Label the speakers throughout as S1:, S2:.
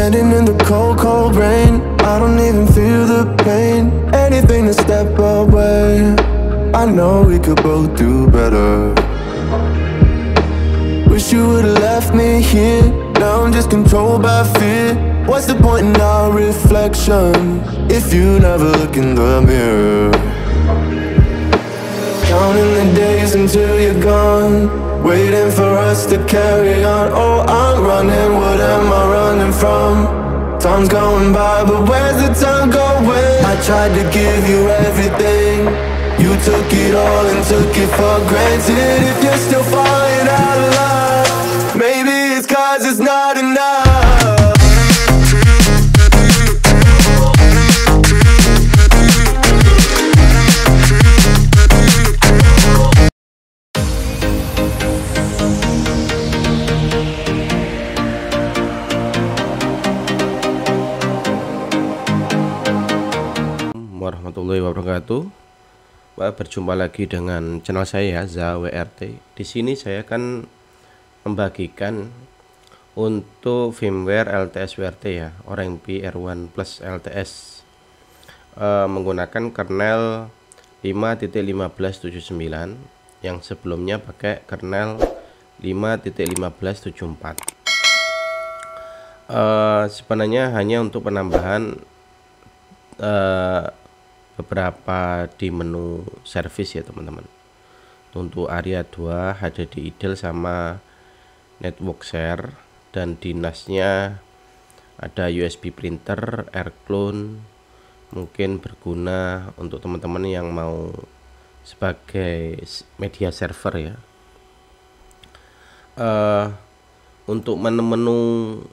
S1: Standing in the cold, cold rain, I don't even feel the pain. Anything to step away, I know we could both do better. Wish you would've left me here, now I'm just controlled by fear. What's the point in our reflection, if you never look in the mirror? Counting the days until you're gone, waiting for us to carry on. Oh, I'm running, what am I running from? Time's going by, but where's the time going? I tried to give you everything, you took it all and took it for granted. If you're still falling out of love, maybe it's 'cause it's not enough.
S2: Warahmatullahi wabarakatuh. Berjumpa lagi dengan channel saya ZaWRT. Di sini saya akan membagikan untuk firmware LTS WRT ya, Orange R1 Plus LTS menggunakan kernel 5.1579 yang sebelumnya pakai kernel 5.1574. Sebenarnya hanya untuk penambahan beberapa di menu service ya teman-teman. Untuk area 2 HDD idle sama network share, dan dinasnya ada USB printer, AirClone, mungkin berguna untuk teman-teman yang mau sebagai media server ya. Untuk menu-menu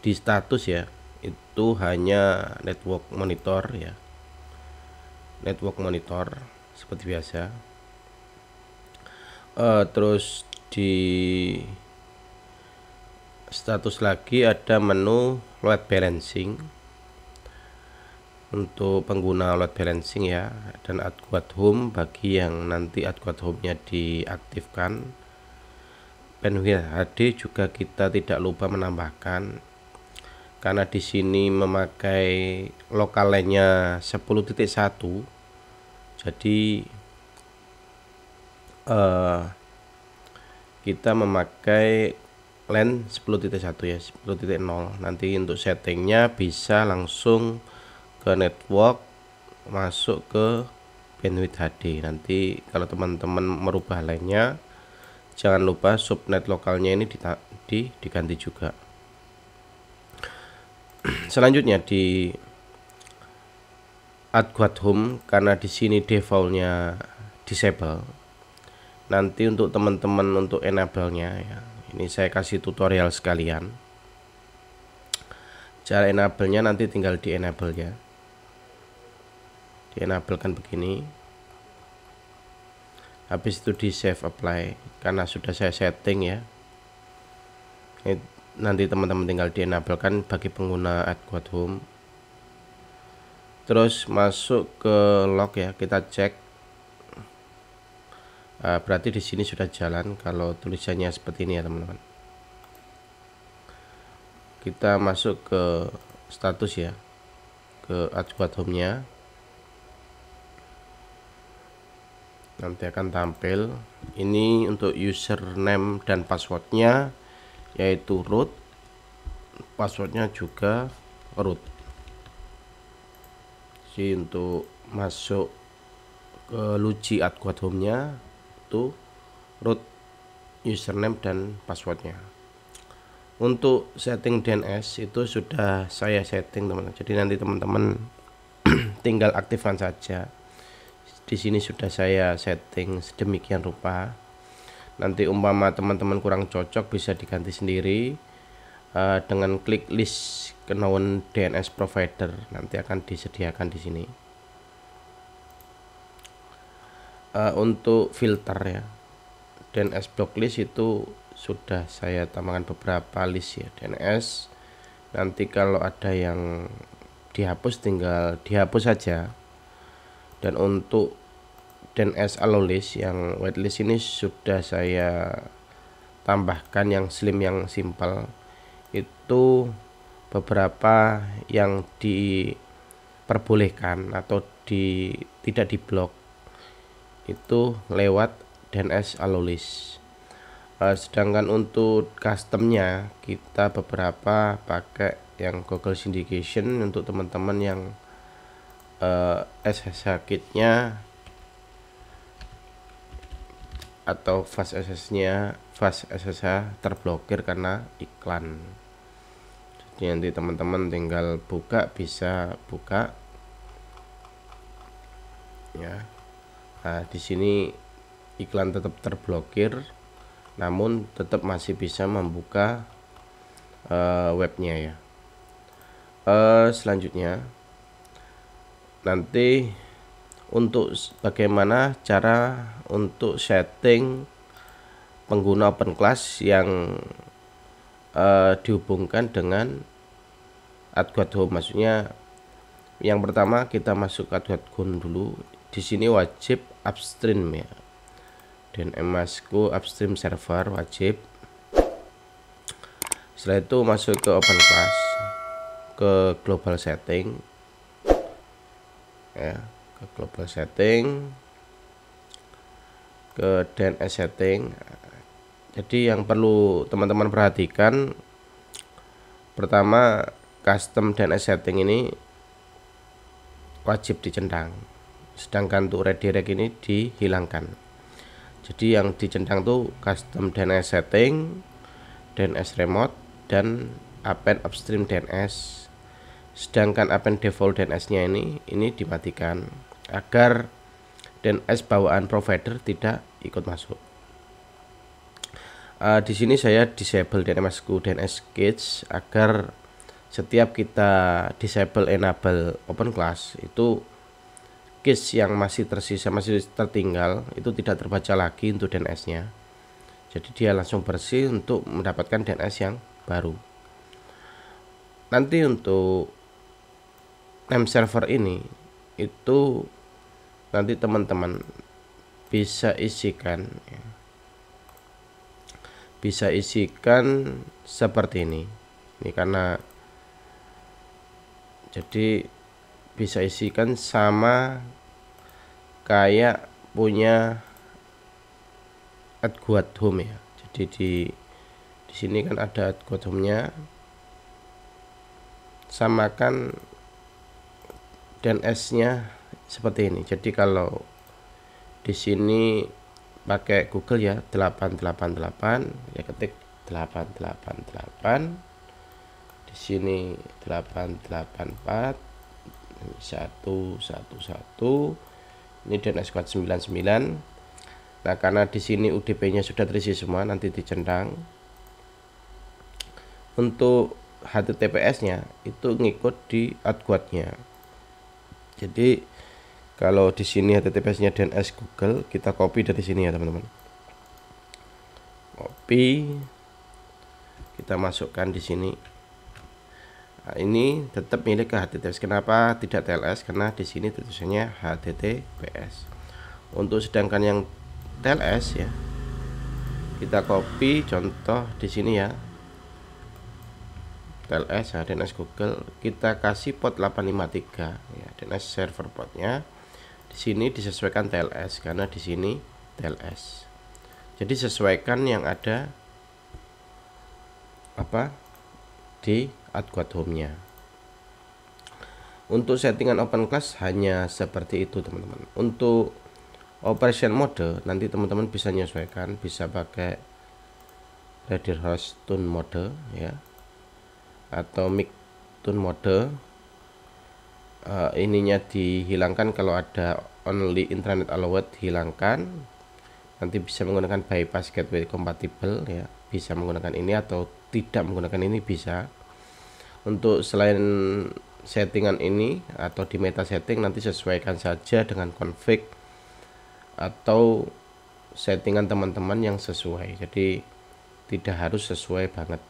S2: di status ya, itu hanya network monitor ya, network monitor seperti biasa. Terus di status lagi ada menu load balancing untuk pengguna load balancing ya, dan AdQuad Home bagi yang nanti AdQuad Home-nya diaktifkan. Bandwidth HD juga kita tidak lupa menambahkan, karena di sini memakai lokal LAN-nya 10.1, jadi kita memakai LAN 10.1 ya, 10.0. Nanti untuk settingnya bisa langsung ke network, masuk ke bandwidth HD. Nanti kalau teman-teman merubah LAN-nya, jangan lupa subnet lokalnya ini diganti juga. Selanjutnya di AdQuad Home, karena di sini defaultnya disable, nanti untuk teman-teman untuk enable-nya ya, ini saya kasih tutorial sekalian. Cara enable-nya nanti tinggal di enable ya, di enable kan begini. Habis itu di save apply, karena sudah saya setting ya. Nanti teman-teman tinggal di enable kan bagi pengguna AdQuad Home. Terus masuk ke log ya, kita cek. Berarti di sini sudah jalan kalau tulisannya seperti ini ya teman-teman. Kita masuk ke status ya, ke AdQuad Home-nya. Nanti akan tampil ini untuk username dan passwordnya, yaitu root, passwordnya juga root. Jadi untuk masuk ke Luci AdQuad Home-nya itu root, username dan passwordnya. Untuk setting DNS itu sudah saya setting teman-teman, jadi nanti teman-teman tinggal aktifkan saja. Di sini sudah saya setting sedemikian rupa. Nanti umpama teman-teman kurang cocok bisa diganti sendiri dengan klik list known DNS provider, nanti akan disediakan di sini. Untuk filter ya, DNS blocklist itu sudah saya tambahkan beberapa list ya DNS. Nanti kalau ada yang dihapus tinggal dihapus saja. Dan untuk DNS allow list yang whitelist ini sudah saya tambahkan yang slim, yang simple. Itu beberapa yang diperbolehkan atau tidak diblok itu lewat DNS Allolis. Sedangkan untuk customnya kita beberapa pakai yang Google Syndication untuk teman-teman yang SSH kitnya atau fast SSH terblokir karena iklan. Jadi nanti teman-teman tinggal bisa buka ya. Nah, di sini iklan tetap terblokir, namun tetap masih bisa membuka webnya ya. Selanjutnya nanti untuk bagaimana cara untuk setting pengguna OpenClass yang dihubungkan dengan AdGuard Home. Maksudnya yang pertama kita masuk ke AdGuard Home dulu. Di sini wajib upstream ya. Dan emasku upstream server wajib. Setelah itu masuk ke OpenClass, ke global setting ya, ke global setting, ke DNS setting. Jadi yang perlu teman-teman perhatikan, pertama custom DNS setting ini wajib dicentang, sedangkan untuk redirect ini dihilangkan. Jadi yang dicentang tuh custom DNS setting, DNS remote, dan append upstream DNS. Sedangkan append default DNS-nya ini dimatikan agar DNS bawaan provider tidak ikut masuk. Di sini saya disable DNS cache agar setiap kita disable enable OpenClass itu cache yang masih tersisa, masih tertinggal itu tidak terbaca lagi untuk DNS-nya. Jadi dia langsung bersih untuk mendapatkan DNS yang baru. Nanti untuk name server ini itu nanti teman-teman bisa isikan ya. Bisa isikan seperti ini karena jadi bisa isikan sama kayak punya AdGuard Home ya. Jadi di sini kan ada AdGuard Home-nya, samakan DNS-nya seperti ini. Jadi kalau di sini pakai Google ya 888 ya, ketik 888, di sini 884 111, ini DNS kuat 99. Nah, karena di sini UDP-nya sudah terisi semua, nanti dicentang. Untuk HTTPS-nya itu ngikut di AdGuard-nya. Jadi kalau di sini HTTPS-nya DNS Google, kita copy dari sini ya teman-teman. Copy, kita masukkan di sini. Nah, ini tetap milik ke HTTPS. Kenapa tidak TLS? Karena di sini tulisannya HTTPS. Untuk sedangkan yang TLS ya, kita copy contoh di sini ya. TLS ya, DNS Google, kita kasih port 853 ya, DNS server portnya. Di sini disesuaikan TLS karena di sini TLS. Jadi sesuaikan yang ada di AdGuard Home-nya. Untuk settingan OpenClass hanya seperti itu teman-teman. Untuk operation mode nanti teman-teman bisa menyesuaikan, bisa pakai Redirhost Tune mode ya, atau Mic Tune mode. Ininya dihilangkan kalau ada only intranet allowed, hilangkan. Nanti bisa menggunakan bypass gateway compatible ya, bisa menggunakan ini atau tidak menggunakan ini bisa. Untuk selain settingan ini atau di meta setting nanti sesuaikan saja dengan config atau settingan teman-teman yang sesuai. Jadi tidak harus sesuai banget.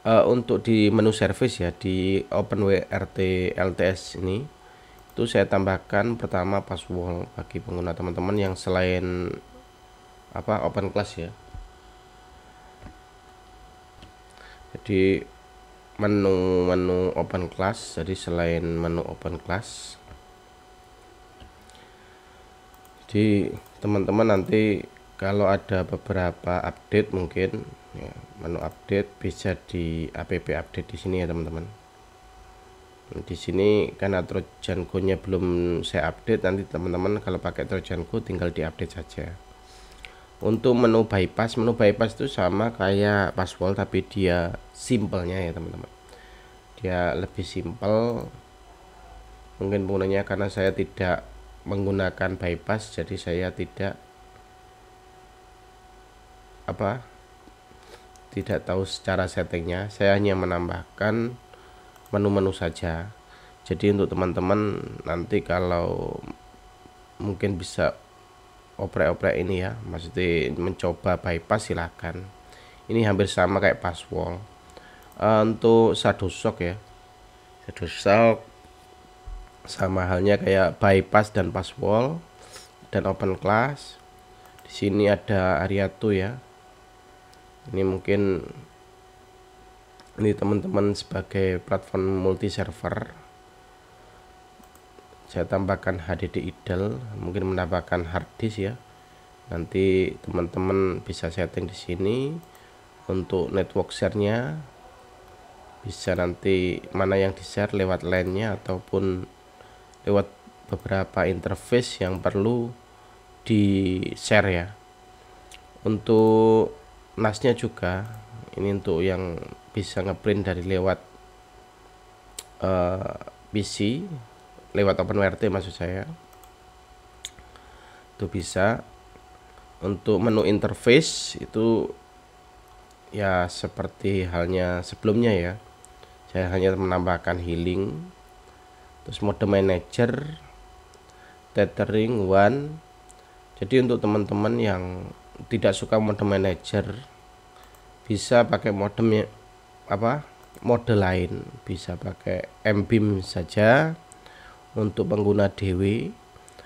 S2: Untuk di menu service ya, di OpenWrt LTS ini itu saya tambahkan pertama password bagi pengguna teman-teman yang selain OpenClass ya. Jadi menu open class. Jadi selain menu open class, jadi teman-teman nanti kalau ada beberapa update mungkin ya, menu update bisa di app update di sini ya teman-teman. Di sini karena Trojan Go-nya belum saya update, nanti teman-teman kalau pakai Trojan Go tinggal diupdate saja. Untuk menu bypass itu sama kayak password, tapi dia simpelnya ya teman-teman. Dia lebih simpel. Mungkin penggunanya karena saya tidak menggunakan bypass, jadi saya tidak tahu secara settingnya. Saya hanya menambahkan menu-menu saja. Jadi untuk teman-teman nanti kalau mungkin bisa oprek-oprek ini ya, maksudnya mencoba bypass silahkan. Ini hampir sama kayak password. Untuk Shadowshock ya, Shadowshock sama halnya kayak bypass dan password dan open class. Di sini ada Ariato ya. Ini mungkin ini teman-teman sebagai platform multi server. Saya tambahkan HDD idle, mungkin menambahkan hard disk ya. Nanti teman-teman bisa setting di sini. Untuk network share-nya bisa nanti mana yang di share lewat LAN-nya ataupun lewat beberapa interface yang perlu di share ya. Untuk NAS-nya juga ini untuk yang bisa ngeprint dari lewat PC, lewat OpenWRT maksud saya, itu bisa. Untuk menu interface itu ya seperti halnya sebelumnya ya, saya hanya menambahkan healing, terus mode manager, tethering one. Jadi untuk teman-teman yang tidak suka mode manager bisa pakai mode lain, bisa pakai MBIM saja untuk pengguna DW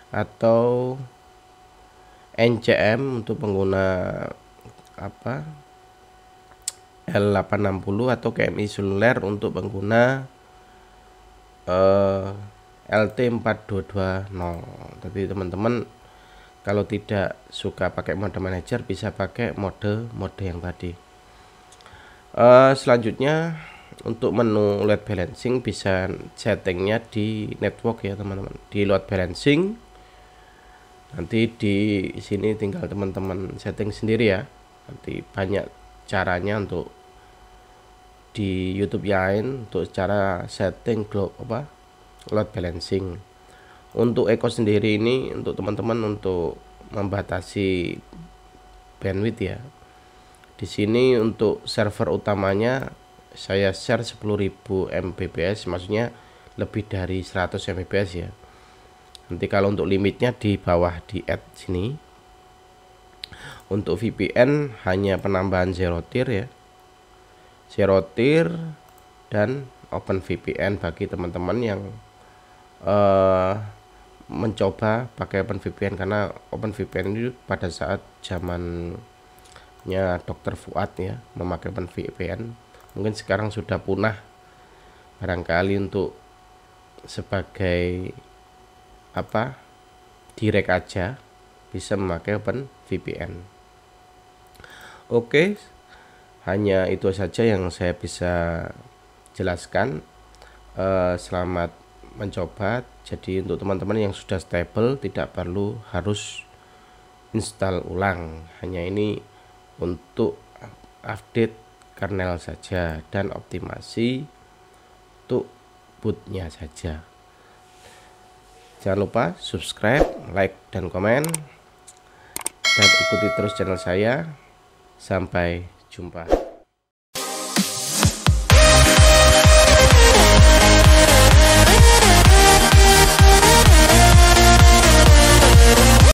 S2: atau NCM untuk pengguna L860 atau KMI seluler untuk pengguna LT4220. Tapi teman-teman kalau tidak suka pakai mode manager bisa pakai mode yang tadi. Selanjutnya untuk menu load balancing bisa settingnya di network ya teman-teman, di load balancing. Nanti di sini tinggal teman-teman setting sendiri ya. Nanti banyak caranya untuk di YouTube yang lain untuk cara setting load balancing. Untuk Eko sendiri ini untuk teman-teman untuk membatasi bandwidth ya. Di sini untuk server utamanya saya share 10.000 Mbps, maksudnya lebih dari 100 Mbps ya. Nanti kalau untuk limitnya di bawah di add sini. Untuk VPN hanya penambahan zero tier ya, zero tier dan Open VPN bagi teman-teman yang mencoba pakai Open VPN, karena Open VPN itu pada saat zamannya Dr. Fuad ya memakai Open VPN, mungkin sekarang sudah punah barangkali. Untuk sebagai direct aja bisa memakai Open VPN. Oke, hanya itu saja yang saya bisa jelaskan. Selamat mencoba. Jadi untuk teman-teman yang sudah stable tidak perlu harus install ulang, hanya ini untuk update kernel saja dan optimasi untuk bootnya saja. Jangan lupa subscribe, like, dan komen, dan ikuti terus channel saya. Sampai jumpa.